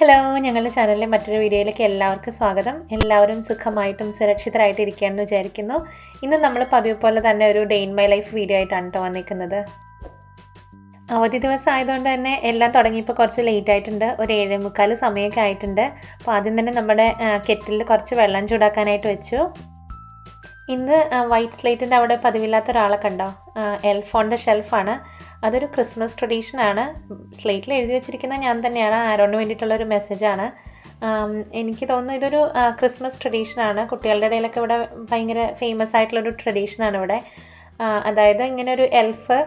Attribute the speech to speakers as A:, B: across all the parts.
A: Hello, ഞങ്ങളുടെ ചാനലിലെ മറ്റൊരു വീഡിയോയിലേക്ക് എല്ലാവർക്കും സ്വാഗതം. എല്ലാവരും സുഖമായിട്ടും സുരക്ഷിതരായിട്ട് ഇരിക്കുകയാണെന്ന് വിചാരിക്കുന്നു. ഇന്ന് നമ്മൾ പതിവ് പോലെ തന്നെ ഒരു day in my life video ആയിട്ടാണ് കേട്ടോ വന്നിരിക്കുന്നത്. അവധി ദിവസം ആയതുകൊണ്ട് തന്നെ എല്ലാം തുടങ്ങിയപ്പോൾ കുറച്ച് ലേറ്റ് ആയിട്ടുണ്ട്. ഒരു 7:45 സമയമൊക്കെ ആയിട്ടുണ്ട്. അപ്പോൾ ആദ്യം തന്നെ നമ്മുടെ കെറ്റിലിൽ കുറച്ച് വെള്ളം ചൂടാക്കാനായിട്ട് വെച്ചു. ഇന്ന് വൈറ്റ് സ്ലേറ്റിൻ്റെ അവിടെ പതിവില്ലാത്ത ഒരാളെ കണ്ടോ? എൽഫ് ഓൺ ദ ഷെൽഫാണ്. അതൊരു ക്രിസ്മസ് ട്രഡീഷനാണ്. സ്ലേറ്റിൽ എഴുതി വെച്ചിരിക്കുന്നത് ഞാൻ തന്നെയാണ്. ആരോണിന് വേണ്ടിയിട്ടുള്ളൊരു മെസ്സേജാണ്. എനിക്ക് തോന്നുന്നു ഇതൊരു ക്രിസ്മസ് ട്രഡീഷനാണ്. കുട്ടികളുടെ ഇടയിലൊക്കെ ഇവിടെ ഭയങ്കര ഫേമസ് ആയിട്ടുള്ളൊരു ട്രഡീഷനാണ് ഇവിടെ. അതായത് ഇങ്ങനെ ഒരു എൽഫ്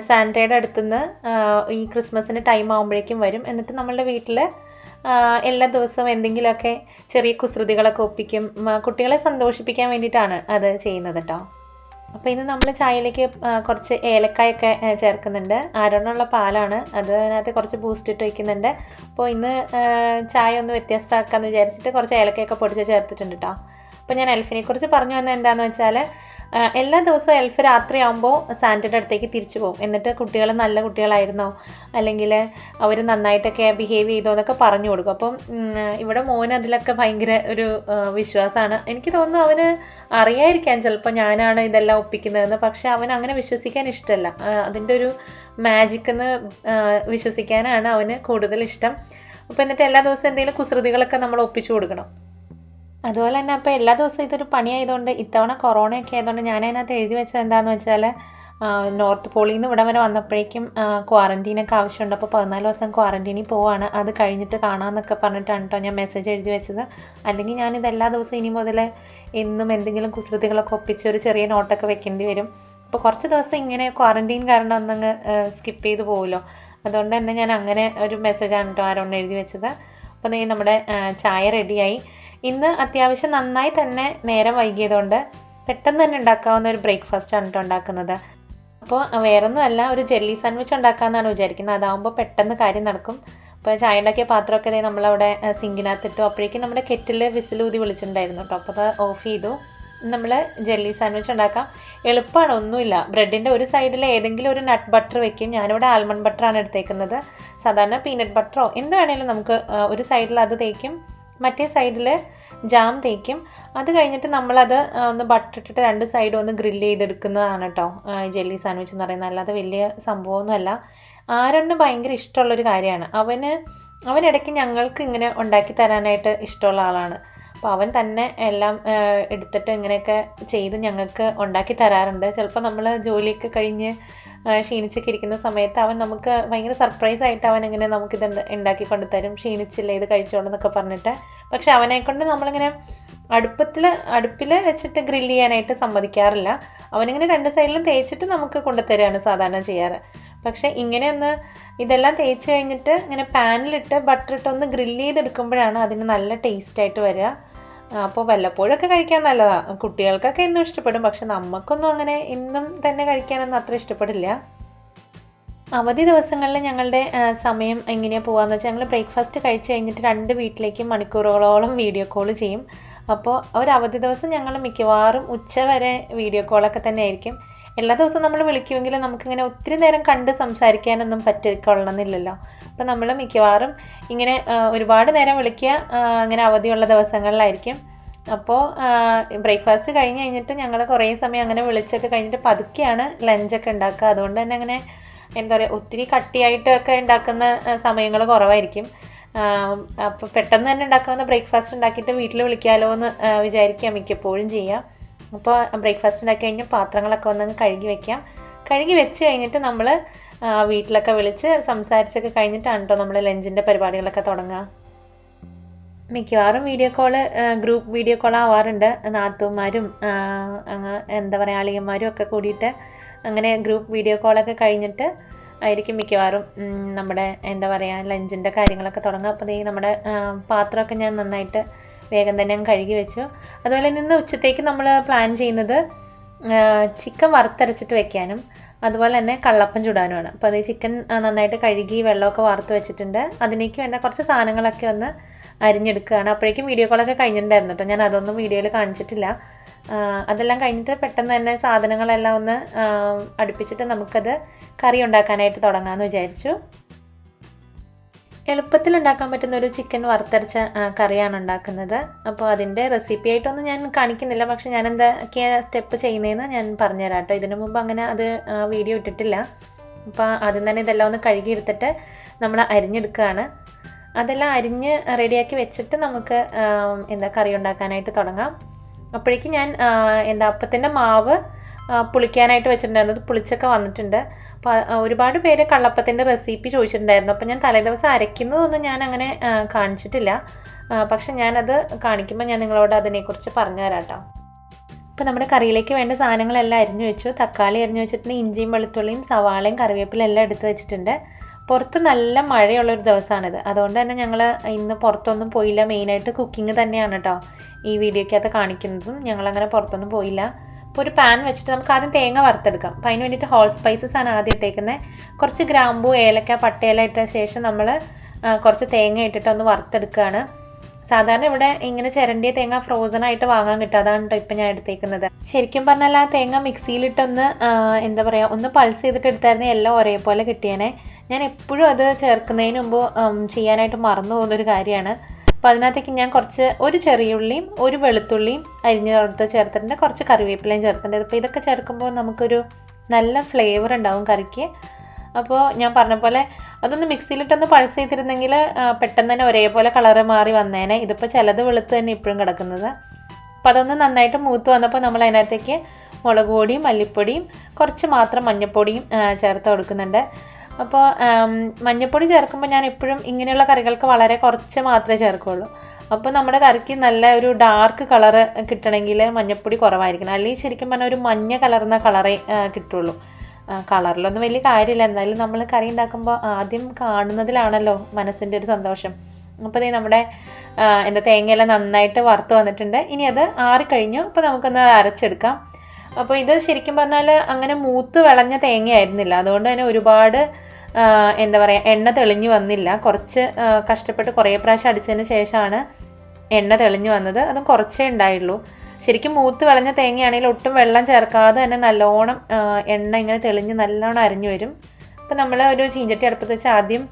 A: സാന്റയുടെ അടുത്തുനിന്ന് ഈ ക്രിസ്മസിന് ടൈം ആകുമ്പോഴേക്കും വരും. എന്നിട്ട് നമ്മളുടെ വീട്ടിൽ എല്ലാ ദിവസവും എന്തെങ്കിലുമൊക്കെ ചെറിയ കുസൃതികളൊക്കെ ഒപ്പിക്കും. കുട്ടികളെ സന്തോഷിപ്പിക്കാൻ വേണ്ടിയിട്ടാണ് അത് ചെയ്യുന്നത് കേട്ടോ. അപ്പോൾ ഇന്ന് നമ്മൾ ചായയിലേക്ക് കുറച്ച് ഏലക്കായൊക്കെ ചേർക്കുന്നുണ്ട്. ആരോണുള്ള പാലാണ്, അതിനകത്ത് കുറച്ച് ബൂസ്റ്റ് ഇട്ട് വയ്ക്കുന്നുണ്ട്. അപ്പോൾ ഇന്ന് ചായ ഒന്ന് വ്യത്യസ്തമാക്കാമെന്ന് വിചാരിച്ചിട്ട് കുറച്ച് ഏലക്കയൊക്കെ പൊടിച്ച് ചേർത്തിട്ടുണ്ട് കേട്ടോ. അപ്പോൾ ഞാൻ എൽഫിനെക്കുറിച്ച് പറഞ്ഞു വന്നത് എന്താണെന്ന് വെച്ചാൽ, എല്ലാ ദിവസവും എൽഫ് രാത്രിയാകുമ്പോൾ സാന്റയുടെ അടുത്തേക്ക് തിരിച്ചു പോകും. എന്നിട്ട് കുട്ടികൾ നല്ല കുട്ടികളായിരുന്നോ, അല്ലെങ്കിൽ അവർ നന്നായിട്ടൊക്കെ ബിഹേവ് ചെയ്തോ എന്നൊക്കെ പറഞ്ഞു കൊടുക്കും. അപ്പം ഇവിടെ മോന് അതിലൊക്കെ ഭയങ്കര ഒരു വിശ്വാസമാണ്. എനിക്ക് തോന്നുന്നു അവന് അറിയാതിരിക്കാൻ ചിലപ്പോൾ ഞാനാണ് ഇതെല്ലാം ഒപ്പിക്കുന്നതെന്ന്. പക്ഷെ അവൻ അങ്ങനെ വിശ്വസിക്കാൻ ഇഷ്ടമല്ല. അതിൻ്റെ ഒരു മാജിക്കെന്ന് വിശ്വസിക്കാനാണ് അവന് കൂടുതൽ ഇഷ്ടം. അപ്പോൾ എന്നിട്ട് എല്ലാ ദിവസവും എന്തെങ്കിലും കുസൃതികളൊക്കെ നമ്മൾ ഒപ്പിച്ചു കൊടുക്കണം. അതുപോലെ തന്നെ അപ്പോൾ എല്ലാ ദിവസവും ഇതൊരു പണിയായതുകൊണ്ട് ഇത്തവണ കൊറോണയൊക്കെ ആയതുകൊണ്ട് ഞാൻ അതിനകത്ത് എഴുതി വെച്ചത് എന്താണെന്ന് വെച്ചാൽ, നോർത്ത് പോളിൽ നിന്ന് ഇവിടെ വരെ വന്നപ്പോഴേക്കും ക്വാറൻറ്റീനൊക്കെ ആവശ്യമുണ്ട്. അപ്പോൾ 14 ദിവസം ക്വാറൻറ്റീനിൽ പോവാണ്. അത് കഴിഞ്ഞിട്ട് കാണാമെന്നൊക്കെ പറഞ്ഞിട്ടാണ് കേട്ടോ ഞാൻ മെസ്സേജ് എഴുതി വെച്ചത്. അല്ലെങ്കിൽ ഞാനിത് എല്ലാ ദിവസവും ഇനി മുതൽ എന്നും എന്തെങ്കിലും കുസൃതികളൊക്കെ ഒപ്പിച്ച് ഒരു ചെറിയ നോട്ടൊക്കെ വെക്കേണ്ടി വരും. അപ്പോൾ കുറച്ച് ദിവസം ഇങ്ങനെ ക്വാറൻറ്റീൻ കാരണം ഒന്നങ്ങ് സ്കിപ്പ് ചെയ്ത് പോകുമല്ലോ. അതുകൊണ്ട് തന്നെ ഞാൻ അങ്ങനെ ഒരു മെസ്സേജാണ് കേട്ടോ ആരോണ് എഴുതി വെച്ചത്. അപ്പോൾ നമ്മുടെ ചായ റെഡിയായി. ഇന്ന് അത്യാവശ്യം നന്നായി തന്നെ നേരം വൈകിയതുകൊണ്ട് പെട്ടെന്ന് തന്നെ ഉണ്ടാക്കാവുന്ന ഒരു ബ്രേക്ക്ഫാസ്റ്റാണ് കേട്ടോ ഉണ്ടാക്കുന്നത്. അപ്പോൾ വേറൊന്നുമല്ല, ഒരു ജെല്ലി സാൻഡ്വിച്ച് ഉണ്ടാക്കാമെന്നാണ് വിചാരിക്കുന്നത്. അതാകുമ്പോൾ പെട്ടെന്ന് കാര്യം നടക്കും. അപ്പോൾ ചായ ഉണ്ടാക്കിയ പാത്രമൊക്കെ നമ്മളവിടെ സിങ്കിനകത്തിട്ടു. അപ്പോഴേക്കും നമ്മുടെ കെറ്റിൽ വിസിലൂതി വിളിച്ചിട്ടുണ്ടായിരുന്നു കേട്ടോ. അപ്പോൾ അത് ഓഫ് ചെയ്തു. നമ്മൾ ജെല്ലി സാൻഡ്വിച്ച് ഉണ്ടാക്കാം. എളുപ്പമാണ്, ഒന്നുമില്ല. ബ്രെഡിൻ്റെ ഒരു സൈഡിൽ ഏതെങ്കിലും ഒരു നട്ട് ബട്ടർ വെക്കും. ഞാനിവിടെ ആൽമണ്ട് ബട്ടറാണ് എടുത്തേക്കുന്നത്. സാധാരണ പീനട്ട് ബട്ടറോ എന്ത് വേണമെങ്കിലും നമുക്ക് ഒരു സൈഡിൽ അത് തേക്കും, മറ്റേ സൈഡിൽ ജാം തേക്കും. അത് കഴിഞ്ഞിട്ട് നമ്മളത് ഒന്ന് ബട്ടർ ഇട്ടിട്ട് രണ്ട് സൈഡും ഒന്ന് ഗ്രില്ല് ചെയ്തെടുക്കുന്നതാണ് കേട്ടോ ജെല്ലി സാൻഡ്വിച്ച് എന്ന് പറയുന്നത്. അല്ലാതെ വലിയ സംഭവമൊന്നുമല്ല. ആരോണിന് ഭയങ്കര ഇഷ്ടമുള്ളൊരു കാര്യമാണ്. അവനിടയ്ക്ക് ഞങ്ങൾക്ക് ഇങ്ങനെ ഉണ്ടാക്കി തരാനായിട്ട് ഇഷ്ടമുള്ള ആളാണ്. അപ്പോൾ അവൻ തന്നെ എല്ലാം എടുത്തിട്ട് ഇങ്ങനെയൊക്കെ ചെയ്ത് ഞങ്ങൾക്ക് ഉണ്ടാക്കി തരാറുണ്ട്. ചിലപ്പോൾ നമ്മൾ ജോലിയൊക്കെ കഴിഞ്ഞ് ക്ഷീണിച്ചൊക്കെ ഇരിക്കുന്ന സമയത്ത് അവൻ നമുക്ക് ഭയങ്കര സർപ്രൈസായിട്ട് അവൻ ഇങ്ങനെ നമുക്കിത് ഉണ്ടാക്കിക്കൊണ്ട് തരും. ക്ഷീണിച്ചില്ല, ഇത് കഴിച്ചോണ്ടെന്നൊക്കെ പറഞ്ഞിട്ട്. പക്ഷെ അവനെക്കൊണ്ട് നമ്മളിങ്ങനെ അടുപ്പിൽ വെച്ചിട്ട് ഗ്രില്ല് ചെയ്യാനായിട്ട് സമ്മതിക്കാറില്ല. അവനിങ്ങനെ രണ്ട് സൈഡിലും തേച്ചിട്ട് നമുക്ക് കൊണ്ടുതരികയാണ് സാധാരണ ചെയ്യാറ്. പക്ഷേ ഇങ്ങനെയൊന്ന് ഇതെല്ലാം തേച്ച് കഴിഞ്ഞിട്ട് ഇങ്ങനെ പാനിലിട്ട് ബട്ടർ ഇട്ടൊന്ന് ഗ്രില്ല് ചെയ്തെടുക്കുമ്പോഴാണ് അതിന് നല്ല ടേസ്റ്റായിട്ട് വരിക. അപ്പോൾ വല്ലപ്പോഴൊക്കെ കഴിക്കാൻ നല്ലതാണ്. കുട്ടികൾക്കൊക്കെ എന്നും ഇഷ്ടപ്പെടും. പക്ഷെ നമുക്കൊന്നും അങ്ങനെ ഇന്നും തന്നെ കഴിക്കാനൊന്നും അത്ര ഇഷ്ടപ്പെടില്ല. അവധി ദിവസങ്ങളിൽ ഞങ്ങളുടെ സമയം എങ്ങനെയാണ് പോകാമെന്ന് വെച്ചാൽ, ഞങ്ങൾ ബ്രേക്ക്ഫാസ്റ്റ് കഴിച്ച് കഴിഞ്ഞിട്ട് 2 വീട്ടിലേക്കും മണിക്കൂറുകളോളം വീഡിയോ കോൾ ചെയ്യും. അപ്പോൾ ഒരു അവധി ദിവസം ഞങ്ങൾ മിക്കവാറും ഉച്ചവരെ വീഡിയോ കോളൊക്കെ തന്നെ ആയിരിക്കും. എല്ലാ ദിവസവും നമ്മൾ വിളിക്കുമെങ്കിലും നമുക്കിങ്ങനെ ഒത്തിരി നേരം കണ്ട് സംസാരിക്കാനൊന്നും പറ്റിക്കൊള്ളണമെന്നില്ലല്ലോ. അപ്പോൾ നമ്മൾ മിക്കവാറും ഇങ്ങനെ ഒരുപാട് നേരം വിളിക്കുക അങ്ങനെ അവധിയുള്ള ദിവസങ്ങളിലായിരിക്കും. അപ്പോൾ ബ്രേക്ക്ഫാസ്റ്റ് കഴിഞ്ഞ് കഴിഞ്ഞിട്ട് ഞങ്ങൾ കുറേ സമയം അങ്ങനെ വിളിച്ചൊക്കെ കഴിഞ്ഞിട്ട് പതുക്കെയാണ് ലഞ്ചൊക്കെ ഉണ്ടാക്കുക. അതുകൊണ്ട് തന്നെ അങ്ങനെ എന്താ പറയുക, ഒത്തിരി കട്ടിയായിട്ടൊക്കെ ഉണ്ടാക്കുന്ന സമയങ്ങൾ കുറവായിരിക്കും. അപ്പോൾ പെട്ടെന്ന് തന്നെ ഉണ്ടാക്കാവുന്ന ബ്രേക്ക്ഫാസ്റ്റ് ഉണ്ടാക്കിയിട്ട് വീട്ടിൽ വിളിക്കാമല്ലോ എന്ന് വിചാരിക്കുക മിക്കപ്പോഴും ചെയ്യുക. അപ്പോൾ ബ്രേക്ക്ഫാസ്റ്റ് ഉണ്ടാക്കി കഴിഞ്ഞ് പാത്രങ്ങളൊക്കെ ഒന്നങ്ങ് കഴുകി വെക്കാം. കഴുകി വെച്ച് കഴിഞ്ഞിട്ട് നമ്മൾ വീട്ടിലൊക്കെ വിളിച്ച് സംസാരിച്ചൊക്കെ കഴിഞ്ഞിട്ടാണ് കേട്ടോ നമ്മൾ ലഞ്ചിൻ്റെ പരിപാടികളൊക്കെ തുടങ്ങുക. മിക്കവാറും video call group video call ആവാറുണ്ട്. നാത്തൂന്മാരും എന്താ പറയുക അളിയന്മാരും ഒക്കെ കൂടിയിട്ട് അങ്ങനെ ഗ്രൂപ്പ് വീഡിയോ കോളൊക്കെ കഴിഞ്ഞിട്ട് ആയിരിക്കും മിക്കവാറും നമ്മുടെ എന്താ പറയുക ലഞ്ചിൻ്റെ കാര്യങ്ങളൊക്കെ തുടങ്ങുക. അപ്പോൾ നമ്മുടെ പാത്രമൊക്കെ ഞാൻ നന്നായിട്ട് വേഗം തന്നെ ഞാൻ കഴുകി വെച്ചു. അതുപോലെ നിന്ന് ഉച്ചത്തേക്ക് നമ്മൾ പ്ലാൻ ചെയ്യുന്നത് ചിക്കൻ വറുത്തരച്ചിട്ട് വെക്കാനും അതുപോലെ തന്നെ കള്ളപ്പം ചുടാനുമാണ്. അപ്പോൾ അത് ചിക്കൻ നന്നായിട്ട് കഴുകി വെള്ളമൊക്കെ വറുത്ത് വെച്ചിട്ടുണ്ട്. അതിലേക്ക് വേണ്ട കുറച്ച് സാധനങ്ങളൊക്കെ ഒന്ന് അരിഞ്ഞെടുക്കുകയാണ്. അപ്പോഴേക്കും വീഡിയോ കോളൊക്കെ കഴിഞ്ഞിട്ടുണ്ടായിരുന്നു കേട്ടോ. ഞാൻ അതൊന്നും വീഡിയോയിൽ കാണിച്ചിട്ടില്ല. അതെല്ലാം കഴിഞ്ഞിട്ട് പെട്ടെന്ന് തന്നെ സാധനങ്ങളെല്ലാം ഒന്ന് അടുപ്പിച്ചിട്ട് നമുക്കത് കറി ഉണ്ടാക്കാനായിട്ട് തുടങ്ങാമെന്ന് വിചാരിച്ചു. എളുപ്പത്തിൽ ഉണ്ടാക്കാൻ പറ്റുന്ന ഒരു ചിക്കൻ വറുത്തരച്ച കറിയാണ് ഉണ്ടാക്കുന്നത്. അപ്പോൾ അതിൻ്റെ റെസിപ്പി ആയിട്ടൊന്നും ഞാൻ കാണിക്കുന്നില്ല, പക്ഷെ ഞാൻ എന്തൊക്കെയാണ് സ്റ്റെപ്പ് ചെയ്യുന്നതെന്ന് ഞാൻ പറഞ്ഞുതരാം കേട്ടോ. ഇതിനു മുമ്പ് അങ്ങനെ അത് വീഡിയോ ഇട്ടിട്ടില്ല. അപ്പോൾ ആദ്യം തന്നെ ഇതെല്ലാം ഒന്ന് കഴുകിയെടുത്തിട്ട് നമ്മൾ അരിഞ്ഞെടുക്കുകയാണ്. അതെല്ലാം അരിഞ്ഞ് റെഡിയാക്കി വെച്ചിട്ട് നമുക്ക് കറി ഉണ്ടാക്കാനായിട്ട് തുടങ്ങാം. അപ്പോഴേക്കും ഞാൻ അപ്പത്തിൻ്റെ മാവ് പുളിക്കാനായിട്ട് വെച്ചിട്ടുണ്ടായിരുന്നത് പുളിച്ചൊക്കെ വന്നിട്ടുണ്ട്. അപ്പോൾ ഒരുപാട് പേര് കള്ളപ്പത്തിൻ്റെ റെസിപ്പി ചോദിച്ചിട്ടുണ്ടായിരുന്നു. അപ്പോൾ ഞാൻ തലേദിവസം അരയ്ക്കുന്നതൊന്നും ഞാൻ അങ്ങനെ കാണിച്ചിട്ടില്ല, പക്ഷെ ഞാനത് കാണിക്കുമ്പോൾ ഞാൻ നിങ്ങളോട് അതിനെക്കുറിച്ച് പറഞ്ഞു തരാം കേട്ടോ. അപ്പോൾ നമ്മുടെ കറിയിലേക്ക് വേണ്ട സാധനങ്ങളെല്ലാം അരിഞ്ഞു വെച്ചു. തക്കാളി അരിഞ്ഞു വെച്ചിട്ടുണ്ട്, ഇഞ്ചിയും വെളുത്തുള്ളിയും സവാളയും കറിവേപ്പിലും എല്ലാം എടുത്ത് വെച്ചിട്ടുണ്ട്. പുറത്ത് നല്ല മഴയുള്ളൊരു ദിവസമാണിത്, അതുകൊണ്ട് തന്നെ ഞങ്ങൾ ഇന്ന് പുറത്തൊന്നും പോയില്ല. മെയിനായിട്ട് കുക്കിംഗ് തന്നെയാണ് കേട്ടോ ഈ വീഡിയോയ്ക്കകത്ത് കാണിക്കുന്നതും. ഞങ്ങളങ്ങനെ പുറത്തൊന്നും പോയില്ല. അപ്പോൾ ഒരു പാൻ വെച്ചിട്ട് നമുക്ക് ആദ്യം തേങ്ങ വറുത്തെടുക്കാം. അപ്പോൾ അതിന് വേണ്ടിയിട്ട് ഹോൾ സ്പൈസസ് ആണ് ആദ്യം ഇട്ടേക്കുന്നത്. കുറച്ച് ഗ്രാമ്പൂ, ഏലക്ക, പട്ടയില ഇട്ട ശേഷം നമ്മൾ കുറച്ച് തേങ്ങ ഇട്ടിട്ട് ഒന്ന് വറുത്തെടുക്കുകയാണ്. സാധാരണ ഇവിടെ ഇങ്ങനെ ചിരണ്ടിയ തേങ്ങ ഫ്രോസൺ ആയിട്ട് വാങ്ങാൻ കിട്ടും, അതാണ് കേട്ടോ ഇപ്പം ഞാൻ എടുത്തേക്കുന്നത്. ശരിക്കും പറഞ്ഞാൽ ആ തേങ്ങ മിക്സിയിലിട്ടൊന്ന് ഒന്ന് പൾസ് ചെയ്തിട്ട് എടുത്തായിരുന്നു എല്ലാം ഒരേപോലെ കിട്ടിയേനെ. ഞാൻ എപ്പോഴും അത് ചേർക്കുന്നതിന് മുമ്പ് ചെയ്യാനായിട്ട് മറന്നു പോകുന്നൊരു കാര്യമാണ്. അപ്പോൾ അതിനകത്തേക്ക് ഞാൻ ഒരു ചെറിയ ഉള്ളിയും ഒരു വെളുത്തുള്ളിയും അരിഞ്ഞെടുത്ത് ചേർത്തിട്ടുണ്ട്, കുറച്ച് കറിവേപ്പിലയും ചേർത്തിട്ടുണ്ട്. അപ്പോൾ ഇതൊക്കെ ചേർക്കുമ്പോൾ നമുക്കൊരു നല്ല ഫ്ലേവർ ഉണ്ടാവും കറിക്ക്. അപ്പോൾ ഞാൻ പറഞ്ഞ പോലെ അതൊന്ന് മിക്സിയിലിട്ടൊന്ന് പൾസ് ചെയ്തിരുന്നെങ്കിൽ പെട്ടെന്ന് തന്നെ ഒരേപോലെ കളറ് മാറി വന്നേനെ. ഇതിപ്പോൾ ചിലത് വെളുത്ത് തന്നെ ഇപ്പോഴും കിടക്കുന്നത്. അപ്പോൾ അതൊന്ന് നന്നായിട്ട് മൂത്ത് വന്നപ്പോൾ നമ്മൾ അതിനകത്തേക്ക് മുളക് പൊടിയും മല്ലിപ്പൊടിയും കുറച്ച് മാത്രം മഞ്ഞൾപ്പൊടിയും ചേർത്ത് കൊടുക്കുന്നുണ്ട്. അപ്പോൾ മഞ്ഞൾപ്പൊടി ചേർക്കുമ്പോൾ ഞാൻ എപ്പോഴും ഇങ്ങനെയുള്ള കറികൾക്ക് വളരെ കുറച്ച് മാത്രമേ ചേർക്കുകയുള്ളൂ. അപ്പോൾ നമ്മുടെ കറിക്ക് നല്ല ഒരു ഡാർക്ക് കളറ് കിട്ടണമെങ്കിൽ മഞ്ഞൾപ്പൊടി കുറവായിരിക്കണം, അല്ലെങ്കിൽ ശരിക്കും പറഞ്ഞാൽ ഒരു മഞ്ഞ കലർന്ന കളറേ കിട്ടുള്ളൂ. കളറിലൊന്നും വലിയ കാര്യമില്ല, എന്തായാലും നമ്മൾ കറി ഉണ്ടാക്കുമ്പോൾ ആദ്യം കാണുന്നതിലാണല്ലോ മനസ്സിൻ്റെ ഒരു സന്തോഷം. അപ്പോൾ നമ്മുടെ തേങ്ങയെല്ലാം നന്നായിട്ട് വറുത്ത് വന്നിട്ടുണ്ട്. ഇനി അത് ആറിക്കഴിഞ്ഞു. അപ്പോൾ നമുക്കൊന്ന് അരച്ചെടുക്കാം. അപ്പോൾ ഇത് ശരിക്കും പറഞ്ഞാൽ അങ്ങനെ മൂത്ത് വിളഞ്ഞ തേങ്ങയായിരുന്നില്ല, അതുകൊണ്ട് തന്നെ ഒരുപാട് എണ്ണ തെളിഞ്ഞു വന്നില്ല. കുറച്ച് കഷ്ടപ്പെട്ട് കുറേ പ്രാവശ്യം അടിച്ചതിന് ശേഷമാണ് എണ്ണ തെളിഞ്ഞു വന്നത്. അതും കുറച്ചേ ഉണ്ടായുള്ളൂ. ശരിക്കും മൂത്ത് വിളഞ്ഞ തേങ്ങയാണെങ്കിൽ ഒട്ടും വെള്ളം ചേർക്കാതെ തന്നെ നല്ലോണം എണ്ണ ഇങ്ങനെ തെളിഞ്ഞ് നല്ലോണം അരിഞ്ഞു വരും. അപ്പോൾ നമ്മൾ ഒരു ചീഞ്ചട്ടി അടുപ്പത്ത് വെച്ച് ആദ്യം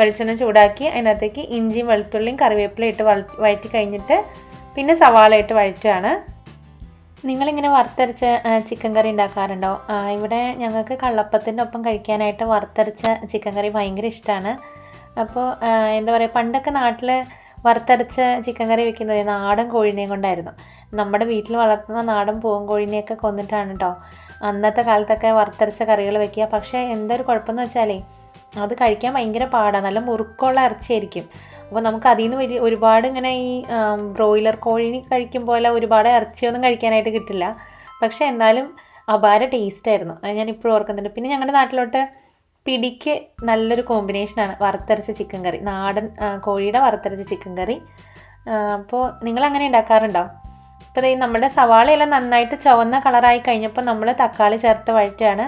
A: വെളിച്ചെണ്ണ ചൂടാക്കി അതിനകത്തേക്ക് ഇഞ്ചിയും വെളുത്തുള്ളിയും കറിവേപ്പിലയും ഇട്ട് വഴറ്റി കഴിഞ്ഞിട്ട് പിന്നെ സവാള ഇട്ട് വഴറ്റുകയാണ്. നിങ്ങളിങ്ങനെ വറുത്തരച്ച ചിക്കൻ കറി ഉണ്ടാക്കാറുണ്ടോ? ഇവിടെ ഞങ്ങൾക്ക് കള്ളപ്പത്തിൻ്റെ ഒപ്പം കഴിക്കാനായിട്ട് വറുത്തരച്ച ചിക്കൻ കറി ഭയങ്കര ഇഷ്ടമാണ്. അപ്പോൾ പണ്ടൊക്കെ നാട്ടിൽ വറുത്തരച്ച ചിക്കൻ കറി വെക്കുന്നത് നാടൻ കോഴിനെയും കൊണ്ടായിരുന്നു. നമ്മുടെ വീട്ടിൽ വളർത്തുന്ന നാടൻ പൂവൻ കോഴിനെയൊക്കെ കൊന്നിട്ടാണ് കേട്ടോ അന്നത്തെ കാലത്തൊക്കെ വറുത്തരച്ച കറികൾ വെക്കുക. പക്ഷേ എന്തൊരു കുഴപ്പമെന്ന് വെച്ചാലേ അത് കഴിക്കാൻ ഭയങ്കര പാടാണ്, നല്ല മുറുക്കമുള്ള ഇറച്ചിയായിരിക്കും. അപ്പോൾ നമുക്ക് അതിൽ നിന്ന് ഒരുപാട് ഇങ്ങനെ ഈ ബ്രോയിലർ കോഴി കഴിക്കും പോലെ ഒരുപാട് ഇറച്ചിയൊന്നും കഴിക്കാനായിട്ട് കിട്ടില്ല. പക്ഷേ എന്നാലും അപാര ടേസ്റ്റായിരുന്നു, അത് ഞാൻ ഇപ്പോഴും ഓർക്കുന്നുണ്ട്. പിന്നെ ഞങ്ങളുടെ നാട്ടിലോട്ട് പിടിക്ക് നല്ലൊരു കോമ്പിനേഷനാണ് വറുത്തരച്ച ചിക്കൻ കറി, നാടൻ കോഴിയുടെ വറുത്തരച്ച ചിക്കൻ കറി. അപ്പോൾ നിങ്ങളങ്ങനെ ഉണ്ടാക്കാറുണ്ടോ? അപ്പോൾ നമ്മുടെ സവാളയെല്ലാം നന്നായിട്ട് ചുവന്ന കളറായി കഴിഞ്ഞപ്പോൾ നമ്മൾ തക്കാളി ചേർത്ത് വഴറ്റുകയാണ്.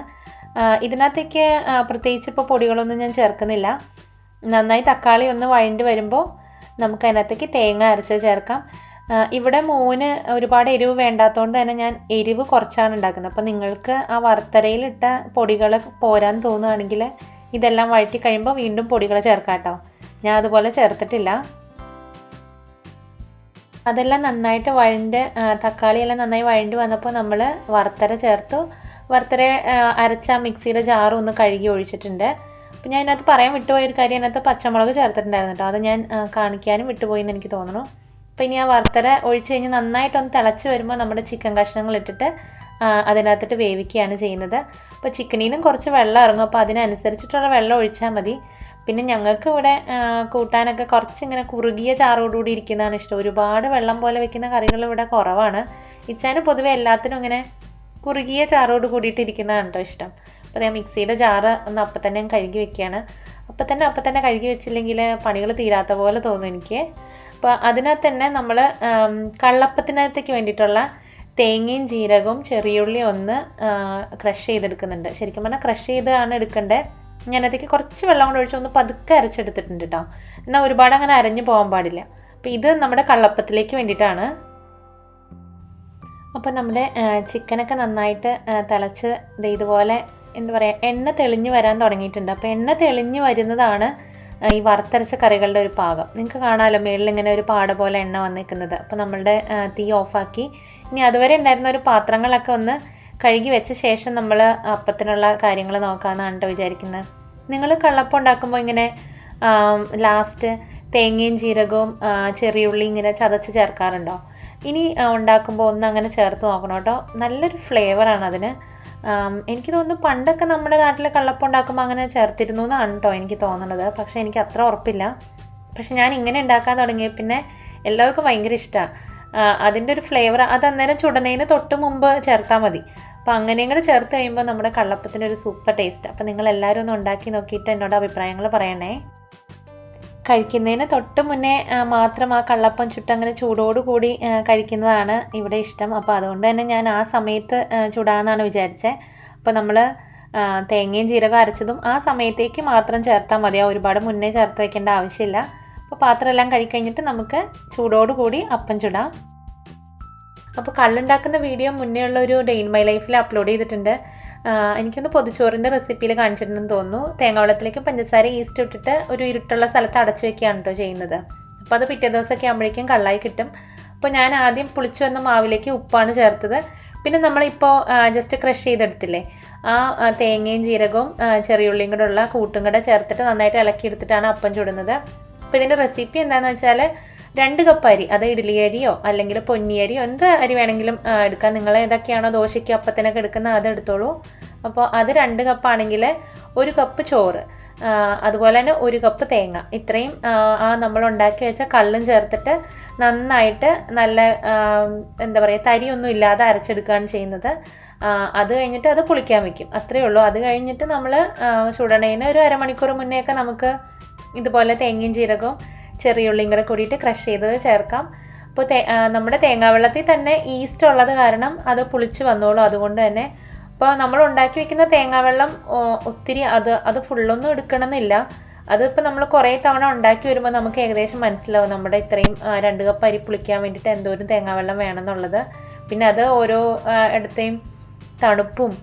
A: ഇതിനകത്തേക്ക് പ്രത്യേകിച്ച് ഇപ്പോൾ പൊടികളൊന്നും ഞാൻ ചേർക്കുന്നില്ല. നന്നായി തക്കാളി ഒന്ന് വഴണ്ടി വരുമ്പോൾ നമുക്ക് അതിനകത്തേക്ക് തേങ്ങ അരച്ച് ചേർക്കാം. ഇവിടെ മോന് ഒരുപാട് എരിവ് വേണ്ടാത്തതുകൊണ്ട് തന്നെ ഞാൻ എരിവ് കുറച്ചാണ് ഉണ്ടാക്കുന്നത്. അപ്പോൾ നിങ്ങൾക്ക് ആ വറുത്തരയിലിട്ട പൊടികൾ പോരാൻ തോന്നുകയാണെങ്കിൽ ഇതെല്ലാം വഴറ്റി കഴിയുമ്പോൾ വീണ്ടും പൊടികൾ ചേർക്കാം കേട്ടോ. ഞാൻ അതുപോലെ ചേർത്തിട്ടില്ല. അതെല്ലാം നന്നായിട്ട് തക്കാളിയെല്ലാം നന്നായി വഴണ്ടി വന്നപ്പോൾ നമ്മൾ വറുത്തര ചേർത്തു. വറുത്തര അരച്ച മിക്സിയുടെ ജാറും ഒന്ന് കഴുകി ഒഴിച്ചിട്ടുണ്ട്. അപ്പോൾ ഞാൻ ഇതിനകത്ത് പറയാൻ വിട്ടുപോയൊരു കാര്യം, അതിനകത്ത് പച്ചമുളക് ചേർത്തിട്ടുണ്ടായിരുന്നു കേട്ടോ, അത് ഞാൻ കാണിക്കാനും വിട്ടുപോയി എന്ന് എനിക്ക് തോന്നുന്നു. അപ്പോൾ ഇനി ആ വറുത്തര ഒഴിച്ച് കഴിഞ്ഞ് നന്നായിട്ടൊന്ന് തിളച്ച് വരുമ്പോൾ നമ്മുടെ ചിക്കൻ കഷ്ണങ്ങൾ ഇട്ടിട്ട് അതിനകത്തിട്ട് വേവിക്കുകയാണ് ചെയ്യുന്നത്. അപ്പോൾ ചിക്കനിൽ നിന്നും കുറച്ച് വെള്ളം ഇറങ്ങും, അപ്പോൾ അതിനനുസരിച്ചിട്ടുള്ള വെള്ളം ഒഴിച്ചാൽ മതി. പിന്നെ ഞങ്ങൾക്ക് ഇവിടെ കൂട്ടാനൊക്കെ കുറച്ചിങ്ങനെ കുറുകിയ ചാറോടുകൂടി ഇരിക്കുന്നതാണ് ഇഷ്ടം. ഒരുപാട് വെള്ളം പോലെ വെക്കുന്ന കറികൾ ഇവിടെ കുറവാണ്. ഇച്ചാന് പൊതുവെ എല്ലാത്തിനും ഇങ്ങനെ കുറുകിയ ചാറോട് കൂടിയിട്ട് ഇരിക്കുന്നതാണ് കേട്ടോ ഇഷ്ടം. അപ്പോൾ ഞാൻ മിക്സിയുടെ ജാറ് ഒന്ന് അപ്പം തന്നെ കഴുകി വെക്കുകയാണ്. അപ്പം തന്നെ കഴുകി വെച്ചില്ലെങ്കിൽ പണികൾ തീരാത്ത പോലെ തോന്നും എനിക്ക്. അപ്പോൾ അതിനകത്ത് തന്നെ നമ്മൾ കള്ളപ്പത്തിനകത്തേക്ക് വേണ്ടിയിട്ടുള്ള തേങ്ങയും ജീരകവും ചെറിയുള്ളി ഒന്ന് ക്രഷ് ചെയ്തെടുക്കുന്നുണ്ട്. ശരിക്കും പറഞ്ഞാൽ ക്രഷ് ചെയ്താണ് എടുക്കേണ്ടത്. ഞാനതിലേക്ക് കുറച്ച് വെള്ളം കൊണ്ട് ഒഴിച്ച് ഒന്ന് പതുക്കെ അരച്ചെടുത്തിട്ടുണ്ട് കേട്ടോ, എന്നാൽ ഒരുപാട് അങ്ങനെ അരഞ്ഞു പോകാൻ പാടില്ല. അപ്പോൾ ഇത് നമ്മുടെ കള്ളപ്പത്തിലേക്ക് വേണ്ടിയിട്ടാണ്. അപ്പോൾ നമ്മുടെ ചിക്കനൊക്കെ നന്നായിട്ട് തിളച്ച് ഇതുപോലെ എണ്ണ തെളിഞ്ഞ് വരാൻ തുടങ്ങിയിട്ടുണ്ട്. അപ്പോൾ എണ്ണ തെളിഞ്ഞ് വരുന്നതാണ് ഈ വറുത്തരച്ച കറികളുടെ ഒരു പാകം. നിങ്ങൾക്ക് കാണാമല്ലോ മേളിൽ ഇങ്ങനെ ഒരു പാട പോലെ എണ്ണ വന്നിരിക്കുന്നത്. അപ്പോൾ നമ്മളുടെ തീ ഓഫാക്കി ഇനി അതുവരെ ഉണ്ടായിരുന്ന ഒരു പാത്രങ്ങളൊക്കെ ഒന്ന് കഴുകി വെച്ച ശേഷം നമ്മൾ അപ്പത്തിനുള്ള കാര്യങ്ങൾ നോക്കാമെന്നാണ് കേട്ടോ വിചാരിക്കുന്നത്. നിങ്ങൾ കള്ളപ്പം ഉണ്ടാക്കുമ്പോൾ ഇങ്ങനെ ലാസ്റ്റ് തേങ്ങയും ജീരകവും ചെറിയുള്ളി ഇങ്ങനെ ചതച്ച് ചേർക്കാറുണ്ടോ? ഇനി ഉണ്ടാക്കുമ്പോൾ ഒന്ന് അങ്ങനെ ചേർത്ത് നോക്കണം കേട്ടോ. നല്ലൊരു ഫ്ലേവറാണ് അതിന്. എനിക്ക് തോന്നുന്നു പണ്ടൊക്കെ നമ്മുടെ നാട്ടിൽ കള്ളപ്പം ഉണ്ടാക്കുമ്പോൾ അങ്ങനെ ചേർത്തിരുന്നു എന്നാണ് കേട്ടോ എനിക്ക് തോന്നുന്നത്. പക്ഷേ എനിക്ക് അത്ര ഉറപ്പില്ല. പക്ഷെ ഞാൻ ഇങ്ങനെ ഉണ്ടാക്കാൻ തുടങ്ങിയ പിന്നെ എല്ലാവർക്കും ഭയങ്കര ഇഷ്ടമാണ്. അതിൻ്റെ ഒരു ഫ്ലേവർ അത് അന്നേരം ചുടനേന് തൊട്ട് മുമ്പ് ചേർത്താൽ മതി. അപ്പോൾ അങ്ങനെയും കൂടെ ചേർത്ത് കഴിയുമ്പോൾ നമ്മുടെ കള്ളപ്പത്തിൻ്റെ ഒരു സൂപ്പർ ടേസ്റ്റ്. അപ്പോൾ നിങ്ങളെല്ലാവരും ഒന്ന് ഉണ്ടാക്കി നോക്കിയിട്ട് എന്നോട് അഭിപ്രായങ്ങൾ പറയണേ. കഴിക്കുന്നതിന് തൊട്ട് മുന്നേ മാത്രം ആ കള്ളപ്പം ചുട്ടങ്ങനെ ചൂടോടുകൂടി കഴിക്കുന്നതാണ് ഇവിടെ ഇഷ്ടം. അപ്പോൾ അതുകൊണ്ട് തന്നെ ഞാൻ ആ സമയത്ത് ചുടാമെന്നാണ് വിചാരിച്ചത്. അപ്പോൾ നമ്മൾ തേങ്ങയും ജീരകം അരച്ചതും ആ സമയത്തേക്ക് മാത്രം ചേർത്താൽ മതി. ഒരുപാട് മുന്നേ ചേർത്ത് വയ്ക്കേണ്ട ആവശ്യമില്ല. അപ്പോൾ പാത്രമെല്ലാം കഴിക്കഴിഞ്ഞിട്ട് നമുക്ക് ചൂടോടുകൂടി അപ്പം ചുടാം. അപ്പോൾ കള്ളുണ്ടാക്കുന്ന വീഡിയോ മുന്നേ ഉള്ള ഒരു ഡേ ഇൻ മൈ ലൈഫിൽ അപ്ലോഡ് ചെയ്തിട്ടുണ്ട്. എനിക്കൊന്ന് പൊതിച്ചോറിൻ്റെ റെസിപ്പിയിൽ കാണിച്ചിട്ടുണ്ടെന്ന് തോന്നുന്നു. തേങ്ങാവെള്ളത്തിലേക്ക് പഞ്ചസാര ഈസ്റ്റ് ഇട്ടിട്ട് ഒരു ഇരുട്ടുള്ള സ്ഥലത്ത് അടച്ചു വെക്കുകയാണ് കേട്ടോ ചെയ്യുന്നത്. അപ്പോൾ അത് പിറ്റേ ദിവസമൊക്കെ ആകുമ്പോഴേക്കും കള്ളായി കിട്ടും. അപ്പോൾ ഞാൻ ആദ്യം പുളിച്ചു വന്ന മാവിലേക്ക് ഉപ്പാണ് ചേർത്തത്. പിന്നെ നമ്മളിപ്പോൾ ജസ്റ്റ് ക്രഷ് ചെയ്തെടുത്തില്ലേ, ആ തേങ്ങയും ജീരകവും ചെറിയുള്ളിയും കൂടെ ഉള്ള കൂട്ടും കൂടെ ചേർത്തിട്ട് നന്നായിട്ട് ഇളക്കിയെടുത്തിട്ടാണ് അപ്പം ചുടുന്നത്. അപ്പോൾ ഇതിൻ്റെ റെസിപ്പി എന്താണെന്ന് വെച്ചാൽ 2 കപ്പ് അരി, അത് ഇഡ്ഡലി അരിയോ അല്ലെങ്കിൽ പൊന്നിയരിയോ എന്ത് അരി വേണമെങ്കിലും എടുക്കാം. നിങ്ങൾ ഏതൊക്കെയാണോ ദോശയ്ക്ക് അപ്പത്തിനൊക്കെ എടുക്കുന്നത് അത് എടുത്തോളൂ. അപ്പോൾ അത് 2 കപ്പാണെങ്കിൽ 1 കപ്പ് ചോറ്, അതുപോലെ തന്നെ 1 കപ്പ് തേങ്ങ, ഇത്രയും നമ്മൾ ഉണ്ടാക്കി വെച്ച കള്ളും ചേർത്തിട്ട് നന്നായിട്ട് നല്ല എന്താ പറയുക തരിയൊന്നും ഇല്ലാതെ അരച്ചെടുക്കുകയാണ് ചെയ്യുന്നത്. അത് കഴിഞ്ഞിട്ട് അത് പുളിക്കാൻ വെക്കും, അത്രയേ ഉള്ളൂ. അത് കഴിഞ്ഞിട്ട് നമ്മൾ ചുടണേന് ഒരു അരമണിക്കൂർ മുന്നേയൊക്കെ നമുക്ക് ഇതുപോലെ തേങ്ങയും ജീരകവും ചെറിയുള്ളിയും കൂടെ കൂടിയിട്ട് ക്രഷ് ചെയ്തത് ചേർക്കാം. അപ്പോൾ നമ്മുടെ തേങ്ങാവെള്ളത്തിൽ തന്നെ ഈസ്റ്റ് ഉള്ളത് കാരണം അത് പുളിച്ച് വന്നോളൂ. അതുകൊണ്ട് തന്നെ അപ്പോൾ നമ്മൾ ഉണ്ടാക്കി വെക്കുന്ന തേങ്ങാവെള്ളം ഒത്തിരി അത് ഫുള്ളൊന്നും എടുക്കണമെന്നില്ല. അതിപ്പോൾ നമ്മൾ കുറേ തവണ ഉണ്ടാക്കി വരുമ്പോൾ നമുക്ക് ഏകദേശം മനസ്സിലാവും നമ്മുടെ ഇത്രയും 2 കപ്പ് അരി പുളിക്കാൻ വേണ്ടിയിട്ട് എന്തോരം തേങ്ങാവെള്ളം വേണമെന്നുള്ളത്. പിന്നെ അത് ഓരോ ഇടത്തെയും തണുപ്പും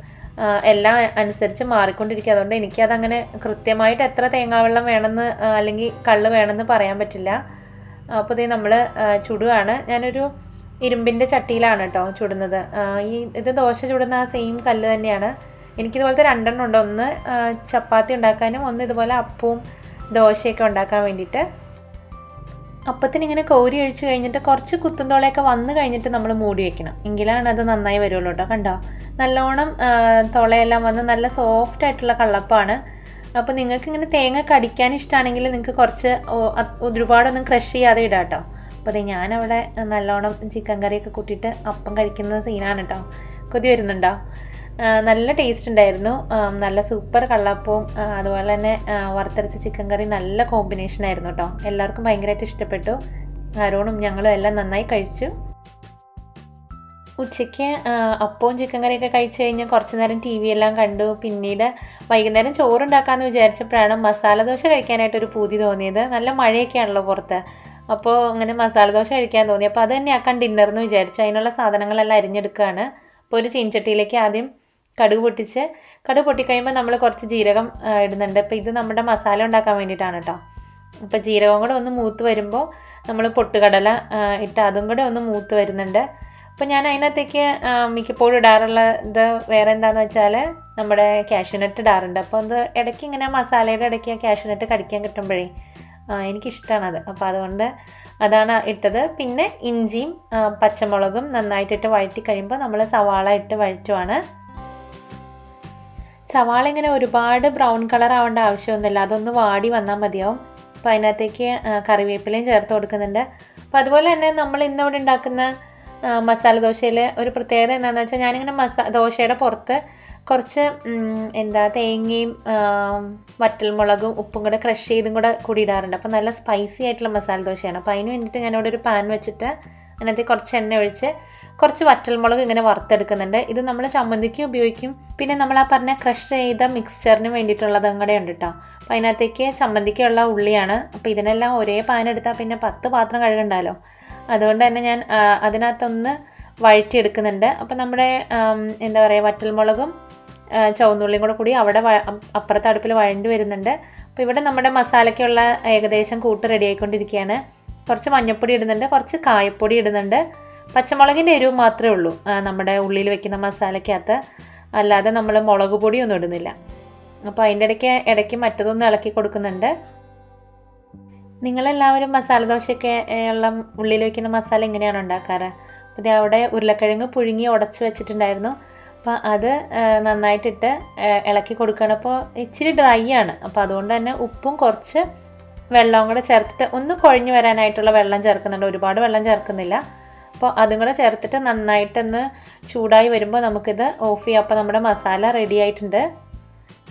A: എല്ലാം അനുസരിച്ച് മാറിക്കൊണ്ടിരിക്കുക. അതുകൊണ്ട് എനിക്കതങ്ങനെ കൃത്യമായിട്ട് എത്ര തേങ്ങാവെള്ളം വേണമെന്ന് അല്ലെങ്കിൽ കള്ള് വേണമെന്ന് പറയാൻ പറ്റില്ല. അപ്പോൾ ഇത് നമ്മൾ ചുടുകയാണ്. ഞാനൊരു ഇരുമ്പിൻ്റെ ചട്ടിയിലാണ് കേട്ടോ ചുടുന്നത്. ഇത് ദോശ ചുടുന്ന ആ സെയിം കല്ല് തന്നെയാണ്. എനിക്കിതുപോലത്തെ 2 എണ്ണം ഉണ്ട്. ഒന്ന് ചപ്പാത്തി ഉണ്ടാക്കാനും ഒന്ന് ഇതുപോലെ അപ്പവും ദോശയൊക്കെ ഉണ്ടാക്കാൻ വേണ്ടിയിട്ട്. അപ്പത്തിന് ഇങ്ങനെ കോരി ഒഴിച്ച് കഴിഞ്ഞിട്ട് കുറച്ച് കുത്തുന്തോളയൊക്കെ വന്നു കഴിഞ്ഞിട്ട് നമ്മൾ മൂടി വെക്കണം, എങ്കിലാണ് അത് നന്നായി വരുള്ളൂ കേട്ടോ. കണ്ടോ, നല്ലോണം തുളയെല്ലാം വന്ന് നല്ല സോഫ്റ്റ് ആയിട്ടുള്ള കള്ളപ്പമാണ്. അപ്പോൾ നിങ്ങൾക്ക് ഇങ്ങനെ തേങ്ങ കടിക്കാൻ ഇഷ്ടമാണെങ്കിൽ നിങ്ങൾക്ക് കുറച്ച് ഒരുപാടൊന്നും ക്രഷ് ചെയ്യാതെ ഇടാം കേട്ടോ. അപ്പോൾ അത് ഞാനവിടെ നല്ലോണം ചിക്കൻ കറിയൊക്കെ കൂട്ടിയിട്ട് അപ്പം കഴിക്കുന്ന സീനാണ് കേട്ടോ. കൊതി വരുന്നുണ്ടോ? നല്ല ടേസ്റ്റ് ഉണ്ടായിരുന്നു. നല്ല സൂപ്പർ കള്ളപ്പവും അതുപോലെ തന്നെ വറുത്തരച്ച ചിക്കൻ കറി നല്ല കോമ്പിനേഷൻ ആയിരുന്നു കേട്ടോ. എല്ലാവർക്കും ഭയങ്കരമായിട്ട് ഇഷ്ടപ്പെട്ടു. ആരോണും ഞങ്ങളും എല്ലാം നന്നായി കഴിച്ചു. ഉച്ചയ്ക്ക് അപ്പവും ചിക്കൻ കറിയൊക്കെ കഴിച്ചു കഴിഞ്ഞ് കുറച്ച് നേരം TV എല്ലാം കണ്ടു. പിന്നീട് വൈകുന്നേരം ചോറുണ്ടാക്കാമെന്ന് വിചാരിച്ചപ്പോഴാണ് മസാല ദോശ കഴിക്കാനായിട്ടൊരു പൂതി തോന്നിയത്. നല്ല മഴയൊക്കെയാണല്ലോ പുറത്ത്. അപ്പോൾ അങ്ങനെ മസാല ദോശ കഴിക്കാൻ തോന്നി. അപ്പോൾ അത് തന്നെ ആക്കാൻ ഡിന്നറിന് വിചാരിച്ചു. അതിനുള്ള സാധനങ്ങളെല്ലാം അരിഞ്ഞെടുക്കുകയാണ്. അപ്പോൾ ഒരു ചീനച്ചട്ടിയിലേക്ക് ആദ്യം കടുക് പൊട്ടിക്കഴിയുമ്പോൾ നമ്മൾ കുറച്ച് ജീരകം ഇടുന്നുണ്ട്. അപ്പോൾ ഇത് നമ്മുടെ മസാല ഉണ്ടാക്കാൻ വേണ്ടിയിട്ടാണ് കേട്ടോ. അപ്പോൾ ജീരകം കൂടെ ഒന്ന് മൂത്ത് വരുമ്പോൾ നമ്മൾ പൊട്ടുകടല ഇട്ട് അതും കൂടെ ഒന്ന് മൂത്ത് വരുന്നുണ്ട്. അപ്പോൾ ഞാൻ അതിനകത്തേക്ക് മിക്കപ്പോഴും ഇടാറുള്ള ഇത് വേറെ എന്താണെന്ന് വെച്ചാൽ നമ്മുടെ കാഷ്യൂനട്ട് ഇടാറുണ്ട്. അപ്പോൾ അത് ഇടയ്ക്ക് ഇങ്ങനെ മസാലയുടെ ഇടയ്ക്ക് കാഷ്യൂനട്ട് കടിക്കാൻ കിട്ടുമ്പോഴേ എനിക്കിഷ്ടമാണത്. അപ്പോൾ അതുകൊണ്ട് അതാണ് ഇട്ടത്. പിന്നെ ഇഞ്ചിയും പച്ചമുളകും നന്നായിട്ടിട്ട് വഴറ്റി കഴിയുമ്പോൾ നമ്മൾ സവാള ഇട്ട് വഴറ്റുവാണ്. സവാള ഇങ്ങനെ ഒരുപാട് ബ്രൗൺ കളർ ആവേണ്ട ആവശ്യമൊന്നുമില്ല, അതൊന്ന് വാടി വന്നാൽ മതിയാവും. അപ്പോൾ അതിനകത്തേക്ക് കറിവേപ്പിലയും ചേർത്ത് കൊടുക്കുന്നുണ്ട്. അപ്പോൾ അതുപോലെ തന്നെ നമ്മൾ ഇന്നിവിടെ ഉണ്ടാക്കുന്ന മസാല ദോശയിൽ ഒരു പ്രത്യേകത എന്താണെന്ന് വെച്ചാൽ ഞാനിങ്ങനെ ദോശയുടെ പുറത്ത് കുറച്ച് തേങ്ങയും വറ്റൽമുളകും ഉപ്പും കൂടെ ക്രഷ് ചെയ്തും കൂടി ഇടാറുണ്ട്. അപ്പോൾ നല്ല സ്പൈസി ആയിട്ടുള്ള മസാല ദോശയാണ്. അപ്പോൾ അതിന് വേണ്ടിയിട്ട് ഞാനിവിടെ ഒരു പാൻ വെച്ചിട്ട് അതിനകത്ത് കുറച്ച് എണ്ണ ഒഴിച്ച് കുറച്ച് വറ്റൽമുളക് ഇങ്ങനെ വറുത്തെടുക്കുന്നുണ്ട്. ഇത് നമ്മൾ ചമ്മന്തിക്ക് ഉപയോഗിക്കും. പിന്നെ നമ്മൾ ആ പറഞ്ഞ ക്രഷ് ചെയ്ത മിക്സ്ചറിന് വേണ്ടിയിട്ടുള്ളതും കൂടെ ഉണ്ട് കേട്ടോ. അപ്പോൾ അതിനകത്തേക്ക് ചമ്മന്തിക്കുള്ള ഉള്ളിയാണ്. അപ്പോൾ ഇതിനെല്ലാം ഒരേ പാൻ എടുത്താൽ പിന്നെ 10 പാത്രം കഴുകണ്ടല്ലോ. അതുകൊണ്ട് തന്നെ ഞാൻ അതിനകത്തൊന്ന് വഴറ്റിയെടുക്കുന്നുണ്ട്. അപ്പോൾ നമ്മുടെ വറ്റൽമുളകും ചുവന്നുള്ളിയും കൂടി അവിടെ അപ്പുറത്തെ അടുപ്പിൽ വഴണ്ടി വരുന്നുണ്ട്. അപ്പോൾ ഇവിടെ നമ്മുടെ മസാലയ്ക്കുള്ള ഏകദേശം കൂട്ട് റെഡി ആയിക്കൊണ്ടിരിക്കുകയാണ്. കുറച്ച് മഞ്ഞൾപ്പൊടി ഇടുന്നുണ്ട്, കുറച്ച് കായപ്പൊടി ഇടുന്നുണ്ട്. പച്ചമുളകിൻ്റെ എരിവ് മാത്രമേ ഉള്ളൂ നമ്മുടെ ഉള്ളിൽ വെക്കുന്ന മസാലയ്ക്കകത്ത്, അല്ലാതെ നമ്മൾ മുളക് പൊടിയൊന്നും ഇടുന്നില്ല. അപ്പോൾ അതിൻ്റെ ഇടയ്ക്ക് മറ്റതൊന്നും ഇളക്കി കൊടുക്കുന്നുണ്ട്. നിങ്ങളെല്ലാവരും മസാല ദോശയൊക്കെ ഉള്ള ഉള്ളിൽ വയ്ക്കുന്ന മസാല എങ്ങനെയാണ് ഉണ്ടാക്കാറ്? അപ്പോൾ ഇത് അവിടെ ഉരുളക്കിഴങ്ങ് പുഴുങ്ങി ഉടച്ച് വെച്ചിട്ടുണ്ടായിരുന്നു. അപ്പോൾ അത് നന്നായിട്ടിട്ട് ഇളക്കി കൊടുക്കണം. അപ്പോൾ ഇച്ചിരി ഡ്രൈ ആണ്, അപ്പോൾ അതുകൊണ്ട് തന്നെ ഉപ്പും കുറച്ച് വെള്ളവും കൂടെ ചേർത്തിട്ട് ഒന്ന് കുഴഞ്ഞു വരാനായിട്ടുള്ള വെള്ളം ചേർക്കുന്നുണ്ട്, ഒരുപാട് വെള്ളം ചേർക്കുന്നില്ല. അപ്പോൾ അതും കൂടെ ചേർത്തിട്ട് നന്നായിട്ടൊന്ന് ചൂടായി വരുമ്പോൾ നമുക്കിത് ഓഫ് ചെയ്യാം. അപ്പോൾ നമ്മുടെ മസാല റെഡി ആയിട്ടുണ്ട്.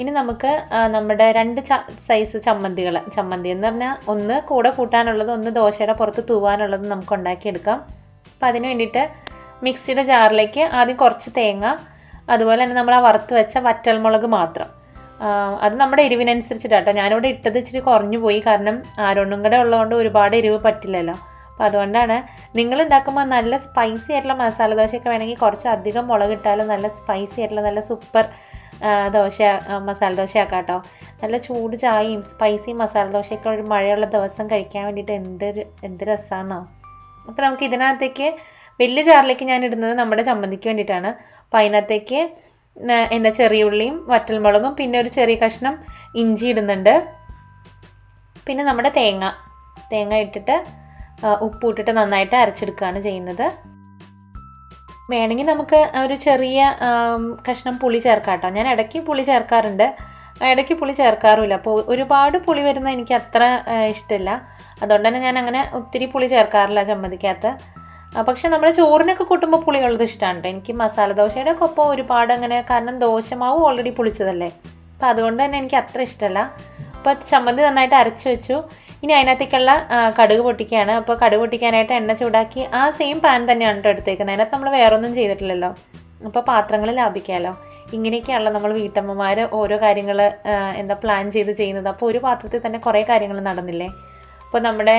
A: ഇനി നമുക്ക് നമ്മുടെ 2 സൈസ് ചമ്മന്തി എന്ന് പറഞ്ഞാൽ ഒന്ന് കൂടെ കൂട്ടാനുള്ളത്, ഒന്ന് ദോശയുടെ പുറത്ത് തൂവാനുള്ളത് നമുക്ക് ഉണ്ടാക്കിയെടുക്കാം. അപ്പോൾ അതിന് വേണ്ടിയിട്ട് മിക്സിയുടെ ജാറിലേക്ക് ആദ്യം കുറച്ച് തേങ്ങ, അതുപോലെ തന്നെ നമ്മൾ ആ വറുത്ത് വെച്ച വറ്റൽമുളക് മാത്രം, അത് നമ്മുടെ എരിവിനനുസരിച്ചിട്ടാട്ടോ. ഞാനിവിടെ ഇട്ടത് ഇച്ചിരി കുറഞ്ഞു പോയി, കാരണം ആരോണും കൂടെ ഉള്ളതുകൊണ്ട് ഒരുപാട് എരിവ് പറ്റില്ലല്ലോ. അപ്പോൾ അതുകൊണ്ടാണ്. നിങ്ങൾ ഉണ്ടാക്കുമ്പോൾ നല്ല സ്പൈസി ആയിട്ടുള്ള മസാല ദോശയൊക്കെ വേണമെങ്കിൽ കുറച്ച് അധികം മുളക് ഇട്ടാലും നല്ല സ്പൈസി ആയിട്ടുള്ള നല്ല സൂപ്പർ മസാല ദോശയാക്കാം കേട്ടോ. നല്ല ചൂട് ചായയും സ്പൈസി മസാല ദോശയൊക്കെ ഒരു മഴയുള്ള ദിവസം കഴിക്കാൻ വേണ്ടിയിട്ട് എന്ത് രസമാണെന്നോ. അപ്പോൾ നമുക്ക് ഇതിനകത്തേക്ക് വലിയ ജാറിലേക്ക് ഞാൻ ഇടുന്നത് നമ്മുടെ ചമ്മന്തിക്ക് വേണ്ടിയിട്ടാണ്. അപ്പോൾ അതിനകത്തേക്ക് ചെറിയ ഉള്ളിയും വറ്റൽമുളകും പിന്നെ ഒരു ചെറിയ കഷ്ണം ഇഞ്ചി ഇടുന്നുണ്ട്. പിന്നെ നമ്മുടെ തേങ്ങ ഇട്ടിട്ട് ഉപ്പ് ഇട്ടിട്ട് നന്നായിട്ട് അരച്ചെടുക്കുകയാണ് ചെയ്യുന്നത്. വേണമെങ്കിൽ നമുക്ക് ഒരു ചെറിയ കഷ്ണം പുളി ചേർക്കാം കേട്ടോ. ഞാൻ ഇടയ്ക്ക് പുളി ചേർക്കാറുണ്ട്, ഇടയ്ക്ക് പുളി ചേർക്കാറുമില്ല. അപ്പോൾ ഒരുപാട് പുളി വരുന്നത് എനിക്ക് അത്ര ഇഷ്ടമില്ല. അതുകൊണ്ട് തന്നെ ഞാൻ അങ്ങനെ ഒത്തിരി പുളി ചേർക്കാറില്ല ചമ്മന്തിക്കകത്ത്. പക്ഷെ നമ്മൾ ചോറിനൊക്കെ കൂട്ടുമ്പോൾ പുളിയുള്ളത് ഇഷ്ടമാണ് കേട്ടോ. എനിക്ക് മസാല ദോശയുടെ ഒപ്പം ഒരുപാട് അങ്ങനെ, കാരണം ദോശമാവ് ഓൾറെഡി പുളിച്ചതല്ലേ, അപ്പോൾ അതുകൊണ്ട് തന്നെ എനിക്ക് അത്ര ഇഷ്ടമല്ല. അപ്പോൾ ചമ്മന്തി നന്നായിട്ട് അരച്ച് വെച്ചു. ഇനി അതിനകത്തേക്കുള്ള കടുക് പൊട്ടിക്കുകയാണ്. അപ്പോൾ കടുക് പൊട്ടിക്കാനായിട്ട് എണ്ണ ചൂടാക്കി ആ സെയിം പാൻ തന്നെയാണ് കേട്ടോ എടുത്തേക്കുന്നത്. അതിനകത്ത് നമ്മൾ വേറൊന്നും ചെയ്തിട്ടില്ലല്ലോ, അപ്പോൾ പാത്രങ്ങൾ ലാഭിക്കാമല്ലോ. ഇങ്ങനെയൊക്കെയാണല്ലോ നമ്മൾ വീട്ടമ്മമാർ ഓരോ കാര്യങ്ങൾ പ്ലാൻ ചെയ്ത് ചെയ്യുന്നത്. അപ്പോൾ ഒരു പാത്രത്തിൽ തന്നെ കുറേ കാര്യങ്ങൾ നടന്നില്ലേ. അപ്പോൾ നമ്മുടെ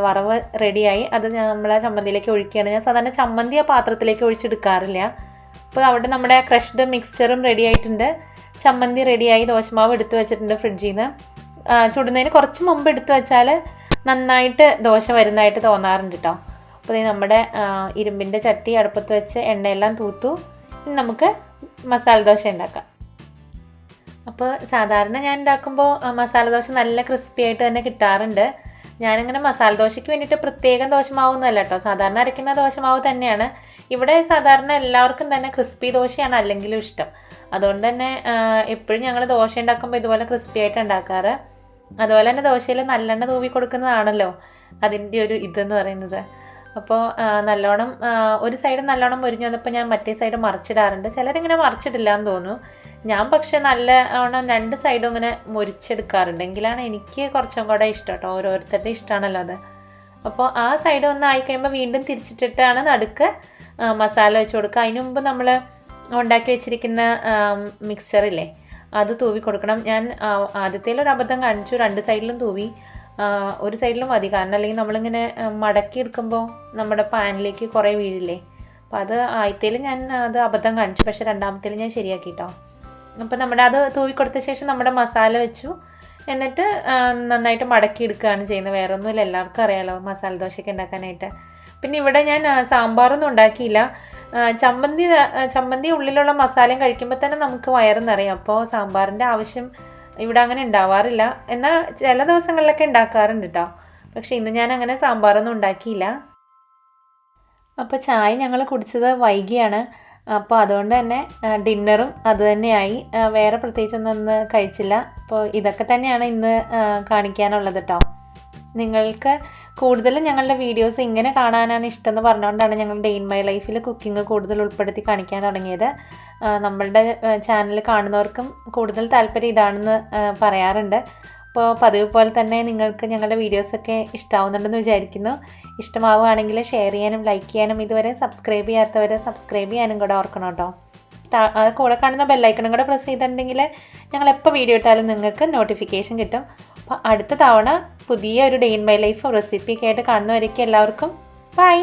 A: വറവ് റെഡിയായി, അത് നമ്മൾ ചമ്മന്തിയിലേക്ക് ഒഴിക്കുകയാണ്. ഞാൻ സാധാരണ ചമ്മന്തി ആ പാത്രത്തിലേക്ക് ഒഴിച്ചെടുക്കാറില്ല. അപ്പോൾ അവിടെ നമ്മുടെ ക്രഷ്ഡ് മിക്സ്ചറും റെഡി ആയിട്ടുണ്ട്, ചമ്മന്തി റെഡിയായി, ദോശമാവ് എടുത്ത് വെച്ചിട്ടുണ്ട് ഫ്രിഡ്ജിൽ നിന്ന്. ചുടുന്നതിന് കുറച്ച് മുമ്പ് എടുത്ത് വെച്ചാൽ നന്നായിട്ട് ദോശ വരുന്നതായിട്ട് തോന്നാറുണ്ട് കേട്ടോ. അപ്പോൾ നമ്മുടെ ഇരുമ്പിൻ്റെ ചട്ടി അടുപ്പത്ത് വെച്ച് എണ്ണയെല്ലാം തൂത്തു. ഇനി നമുക്ക് മസാല ദോശ ഉണ്ടാക്കാം. അപ്പോൾ സാധാരണ ഞാൻ ഉണ്ടാക്കുമ്പോൾ മസാല ദോശ നല്ല ക്രിസ്പി ആയിട്ട് തന്നെ കിട്ടാറുണ്ട്. ഞാനിങ്ങനെ മസാല ദോശയ്ക്ക് വേണ്ടിയിട്ട് പ്രത്യേകം ദോശമാവൊന്നുമല്ല കേട്ടോ, സാധാരണ അരയ്ക്കുന്ന ദോശമാവ് തന്നെയാണ്. ഇവിടെ സാധാരണ എല്ലാവർക്കും തന്നെ ക്രിസ്പി ദോശയാണ് അല്ലെങ്കിലും ഇഷ്ടം. അതുകൊണ്ട് തന്നെ എപ്പോഴും ഞങ്ങൾ ദോശ ഉണ്ടാക്കുമ്പോൾ ഇതുപോലെ ക്രിസ്പി ആയിട്ട് ഉണ്ടാക്കാറ്. അതുപോലെ തന്നെ ദോശയിൽ നല്ലെണ്ണ തൂവി കൊടുക്കുന്നതാണല്ലോ അതിൻ്റെ ഒരു ഇതെന്ന് പറയുന്നത്. അപ്പോൾ നല്ലോണം ഒരു സൈഡ് നല്ലോണം മുരിഞ്ഞു വന്നപ്പോൾ ഞാൻ മറ്റേ സൈഡ് മറിച്ചിടാറുണ്ട്. ചിലരിങ്ങനെ മറിച്ചിടില്ല എന്ന് തോന്നുന്നു. ഞാൻ പക്ഷെ നല്ലോണം 2 സൈഡും ഇങ്ങനെ മുരിച്ചെടുക്കാറുണ്ട്, എങ്കിലാണ് എനിക്ക് കുറച്ചും കൂടെ ഇഷ്ടം കേട്ടോ. ഓരോരുത്തരുടെ ഇഷ്ടമാണല്ലോ അത്. അപ്പോൾ ആ സൈഡ് ഒന്ന് ആയിക്കഴിയുമ്പോൾ വീണ്ടും തിരിച്ചിട്ടിട്ടാണ് നടുക്ക് മസാല വെച്ച് കൊടുക്കുക. അതിന് മുമ്പ് നമ്മൾ ഉണ്ടാക്കി വെച്ചിരിക്കുന്ന മിക്സ്ചറില്ലേ, അത് തൂവി കൊടുക്കണം. ഞാൻ ആദ്യത്തേലൊരു അബദ്ധം കാണിച്ചു, 2 സൈഡിലും തൂവി. ഒരു സൈഡിലും മതി, കാരണം അല്ലെങ്കിൽ നമ്മളിങ്ങനെ മടക്കി എടുക്കുമ്പോൾ നമ്മുടെ പാനിലേക്ക് കുറേ വീഴില്ലേ. അപ്പോൾ അത് ആദ്യത്തേൽ ഞാൻ അത് അബദ്ധം കാണിച്ചു, പക്ഷേ രണ്ടാമത്തേൽ ഞാൻ ശരിയാക്കി കേട്ടോ. അപ്പോൾ നമ്മുടെ അത് തൂവി കൊടുത്ത ശേഷം നമ്മുടെ മസാല വെച്ചു, എന്നിട്ട് നന്നായിട്ട് മടക്കി എടുക്കുകയാണ് ചെയ്യുന്നത്. വേറെ ഒന്നുമില്ല, എല്ലാവർക്കും അറിയാമല്ലോ മസാല ദോശയൊക്കെ ഉണ്ടാക്കാനായിട്ട്. പിന്നെ ഇവിടെ ഞാൻ സാമ്പാറൊന്നും ഉണ്ടാക്കിയില്ല. ചമ്മന്തി ഉള്ളിലുള്ള മസാലയും കഴിക്കുമ്പോൾ തന്നെ നമുക്ക് വയറ് നിറയും. അപ്പോൾ സാമ്പാറിൻ്റെ ആവശ്യം ഇവിടെ അങ്ങനെ ഉണ്ടാവാറില്ല. എന്നാൽ ചില ദിവസങ്ങളിലൊക്കെ ഉണ്ടാക്കാറുണ്ട് കേട്ടോ. പക്ഷേ ഇന്ന് ഞാൻ അങ്ങനെ സാമ്പാറൊന്നും ഉണ്ടാക്കിയില്ല. അപ്പോൾ ചായ ഞങ്ങൾ കുടിച്ചത് വൈകിയാണ്. അപ്പോൾ അതുകൊണ്ട് തന്നെ ഡിന്നറും അതുതന്നെയായി, വേറെ പ്രത്യേകിച്ചൊന്നും കഴിച്ചില്ല. അപ്പോൾ ഇതൊക്കെ തന്നെയാണ് ഇന്ന് കാണിക്കാനുള്ളത് കേട്ടോ. നിങ്ങൾക്ക് കൂടുതലും ഞങ്ങളുടെ വീഡിയോസ് ഇങ്ങനെ കാണാനാണ് ഇഷ്ടമെന്ന് പറഞ്ഞുകൊണ്ടാണ് ഞങ്ങൾ ഡേ ഇൻ മൈ ലൈഫിൽ കുക്കിംഗ് കൂടുതൽ ഉൾപ്പെടുത്തി കാണിക്കാൻ തുടങ്ങിയത്. നമ്മളുടെ ചാനൽ കാണുന്നവർക്കും കൂടുതൽ താല്പര്യം ഇതാണെന്ന് പറയാറുണ്ട്. അപ്പോൾ പതിവ് പോലെ തന്നെ നിങ്ങൾക്ക് ഞങ്ങളുടെ വീഡിയോസൊക്കെ ഇഷ്ടമാവുന്നുണ്ടെന്ന് വിചാരിക്കുന്നു. ഇഷ്ടമാവുകയാണെങ്കിൽ ഷെയർ ചെയ്യാനും ലൈക്ക് ചെയ്യാനും, ഇതുവരെ സബ്സ്ക്രൈബ് ചെയ്യാത്തവരെ സബ്സ്ക്രൈബ് ചെയ്യാനും കൂടെ ഓർക്കണം കേട്ടോ. കൂടെ കാണുന്ന ബെല്ലൈക്കണും കൂടെ പ്രസ് ചെയ്തിട്ടുണ്ടെങ്കിൽ ഞങ്ങൾ എപ്പോൾ വീഡിയോ ഇട്ടാലും നിങ്ങൾക്ക് നോട്ടിഫിക്കേഷൻ കിട്ടും. അപ്പോൾ അടുത്ത തവണ പുതിയ ഒരു ഡേ ഇൻ മൈ ലൈഫ് റെസിപ്പിയൊക്കെ ആയിട്ട് കാണുന്നവരേക്കും എല്ലാവർക്കും ബൈ.